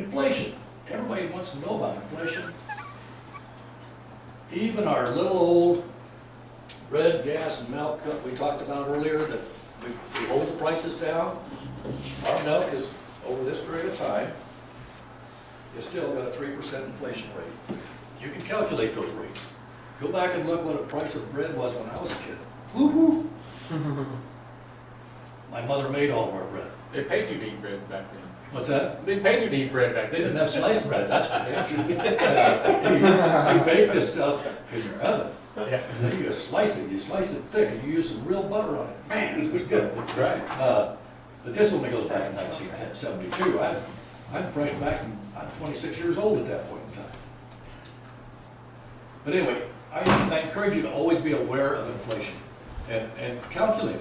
Inflation. Everybody wants to know about inflation. Even our little old bread, gas, and milk we talked about earlier, that we hold the prices down. Our milk is, over this period of time, it's still got a 3% inflation rate. You can calculate those rates. Go back and look what the price of bread was when I was a kid. Woo-hoo! My mother made all of our bread. They paid you to eat bread back then. What's that? They paid you to eat bread back They then. didn't have sliced bread, that's what they actually did. You baked this stuff in your oven. Yes. And then you sliced it thick, and you used some real butter on it. Man, it was good. That's right. But this one goes back to 1972. I'm fresh back, and I'm 26 years old at that point in time. But anyway, I encourage you to always be aware of inflation and calculate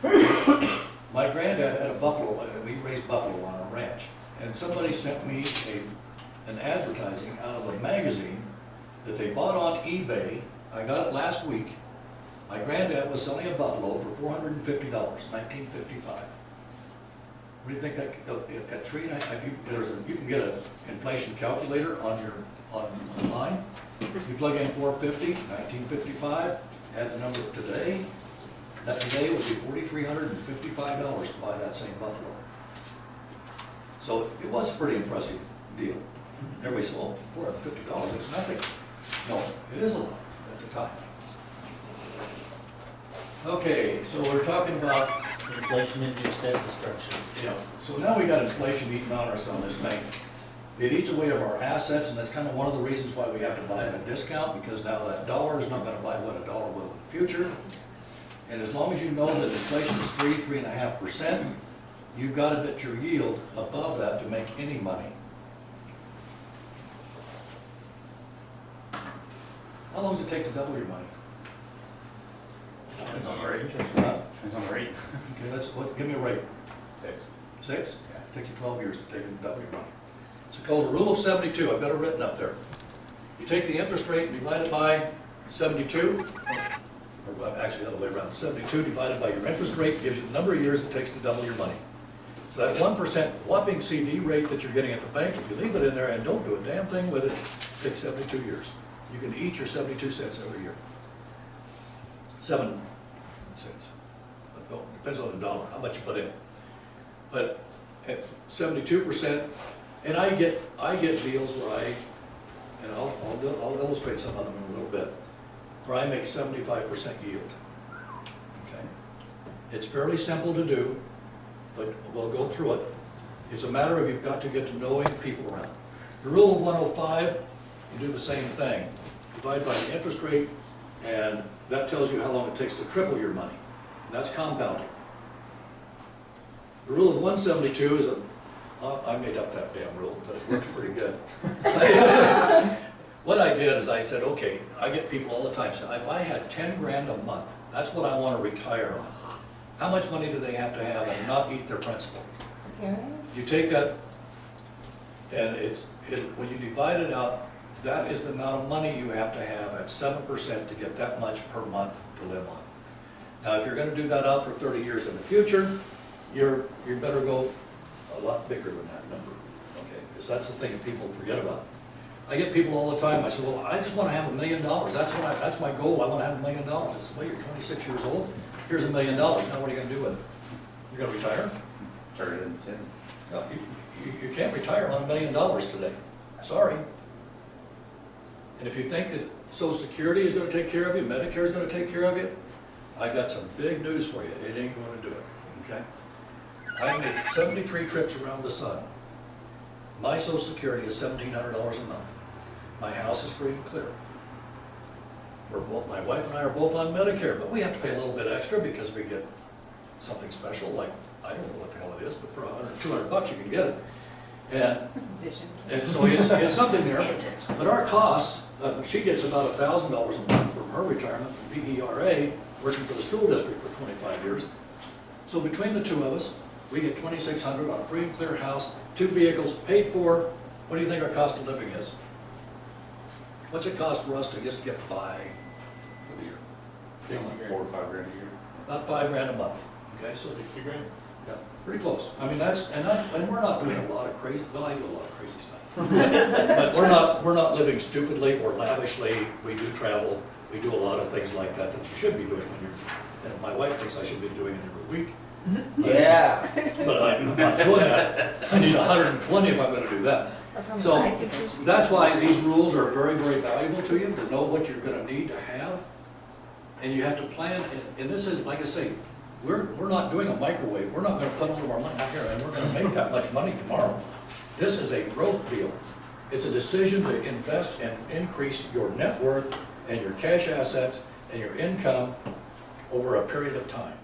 it. My granddad had a buffalo, we raised buffalo on a ranch, and somebody sent me an advertising out of a magazine that they bought on eBay. I got it last week. My granddad was selling a buffalo for $450, 1955. What do you think that, at 3.5, you can get an inflation calculator online. You plug in 450, 1955, add the number of today. That today would be $4,355 to buy that same buffalo. So it was a pretty impressive deal. Everybody said, well, $450, it's nothing. No, it is a lot at the time. Okay, so we're talking about, Inflation is just debt destruction. so now we got inflation eating on us on this thing. It eats away of our assets, and that's kind of one of the reasons why we have to buy at a discount, because now that dollar is not going to buy what a dollar will in the future. And as long as you know that inflation is 3.5%, you've got to bet your yield above that to make any money. How long does it take to double your money? Depends on the rate. Huh? Depends on the rate. Okay, give me a rate. 6. 6? Take you 12 years to take and double your money. It's called the rule of 72. I've got it written up there. You take the interest rate and divide it by 72, or actually the other way around. 72 divided by your interest rate gives you the number of years it takes to double your money. So that 1% whopping CD rate that you're getting at the bank, if you leave it in there and don't do a damn thing with it, it takes 72 years. You can eat your 72 cents every year. 7 cents. Depends on the dollar, how much you put in. But at 72%, and I get deals where and I'll illustrate some of them in a little bit, where I make 75% yield. Okay? It's fairly simple to do, but we'll go through it. It's a matter of you've got to get to knowing people around. The rule of 105, you do the same thing. Divide by the interest rate, and that tells you how long it takes to triple your money. And that's compounding. The rule of 172 is I made up that damn rule, but it works pretty good. What I did is I said, okay, I get people all the time, so if I had 10 grand a month, that's what I want to retire on. How much money do they have to have and not eat their principal? You take that, and when you divide it out, that is the amount of money you have to have at 7% to get that much per month to live on. Now, if you're going to do that out for 30 years in the future, you better go a lot bigger than that number, okay? Because that's the thing that people forget about. I get people all the time, I say, well, I just want to have $1 million. That's my goal, I want to have $1 million. I said, well, you're 26 years old, here's $1 million. Now what are you going to do with it? You're going to retire? Turn it into 10. No, you can't retire on $1 million today. Sorry. And if you think that Social Security is going to take care of you, Medicare is going to take care of you, I got some big news for you. It ain't going to do it, okay? I made 73 trips around the sun. My Social Security is $1,700 a month. My house is free and clear. My wife and I are both on Medicare, but we have to pay a little bit extra because we get something special, like, I don't know what the hell it is, but for $100, $200 you can get it. And so it's something there, but our costs, she gets about $1,000 a month from her retirement from PERA, working for the school district for 25 years. So between the two of us, we get $2,600 on a free and clear house, 2 vehicles paid for. What do you think our cost of living is? What's it cost for us to just get by for the year? 60 grand. 4 or 5 grand a year. About $5 grand a month. Okay, so 60 grand. yeah. Pretty close. I mean, and we're not doing a lot of crazy, well, I do a lot of crazy stuff. But we're not living stupidly or lavishly. We do travel. We do a lot of things like that you should be doing when you're, and my wife thinks I should be doing it every week. Yeah. But I'm not doing that. I need 120 if I'm gonna do that. So that's why these rules are very, very valuable to you, to know what you're gonna need to have. And you have to plan, and this is, like I say, we're not doing a microwave. We're not gonna put all of our money out here and we're gonna make that much money tomorrow. This is a growth deal. It's a decision to invest and increase your net worth and your cash assets and your income over a period of time.